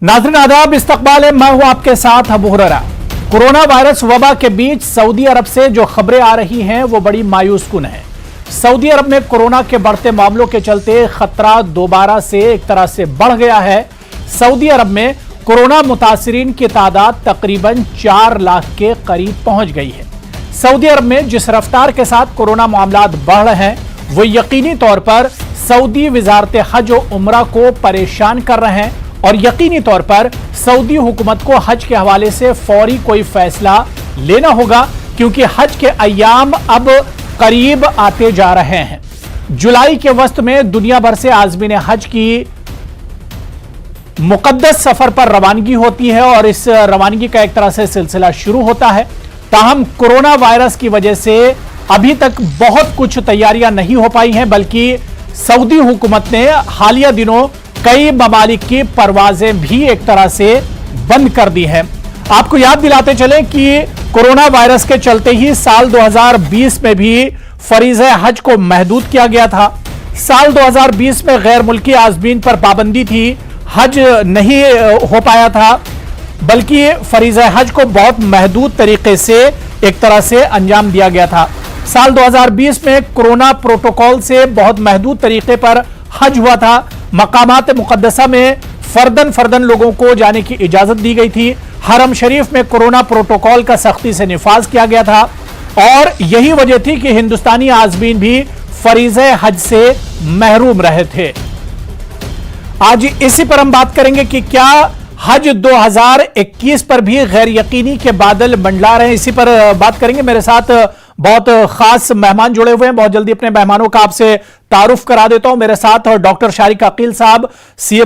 नाज़रीन आदाब, इस्तकबाल है, मैं हूं आपके साथ अबू हुरैरा। कोरोना वायरस वबा के बीच सऊदी अरब से जो खबरें आ रही हैं वो बड़ी मायूस कुन है। सऊदी अरब में कोरोना के बढ़ते मामलों के चलते खतरा दोबारा से एक तरह से बढ़ गया है। सऊदी अरब में कोरोना मुतासिरीन की तादाद तकरीबन 4 लाख के करीब पहुंच गई है। सऊदी अरब में जिस रफ्तार के साथ कोरोना मामलात बढ़ रहे हैं वो यकीनी तौर पर सऊदी वजारत हज और उम्रा को परेशान कर रहे हैं और यकीनी तौर पर सऊदी हुकूमत को हज के हवाले से फौरी कोई फैसला लेना होगा, क्योंकि हज के अय्याम अब करीब आते जा रहे हैं। जुलाई के वस्त में दुनिया भर से आज़मीन हज की मुकद्दस सफर पर रवानगी होती है और इस रवानगी का एक तरह से सिलसिला शुरू होता है। ताहम कोरोना वायरस की वजह से अभी तक बहुत कुछ तैयारियां नहीं हो पाई हैं, बल्कि सऊदी हुकूमत ने हालिया दिनों कई ममालिक की परवाजें भी एक तरह से बंद कर दी हैं। आपको याद दिलाते चलें कि कोरोना वायरस के चलते ही साल 2020 में भी फरीज़े हज को महदूद किया गया था। साल 2020 में गैर मुल्की आज़मीन पर पाबंदी थी, हज नहीं हो पाया था, बल्कि फरीज़े हज को बहुत महदूद तरीके से एक तरह से अंजाम दिया गया था। साल 2020 में कोरोना प्रोटोकॉल से बहुत महदूद तरीके पर हज हुआ था। मकामात मुकद्दसा में फर्दन लोगों को जाने की इजाजत दी गई थी। हरम शरीफ में कोरोना प्रोटोकॉल का सख्ती से निफाज किया गया था और यही वजह थी कि हिंदुस्तानी आज़मीन भी फरीज़े हज से महरूम रहे थे। आज इसी पर हम बात करेंगे कि क्या हज 2021 पर भी गैर यकीनी के बादल मंडला रहे हैं। इसी पर बात करेंगे। मेरे साथ बहुत खास मेहमान जुड़े हुए हैं। बहुत जल्दी अपने मेहमानों का आपसे तारुफ करा देता हूं। मेरे साथ डॉक्टर शारिक अकील साहब, सीए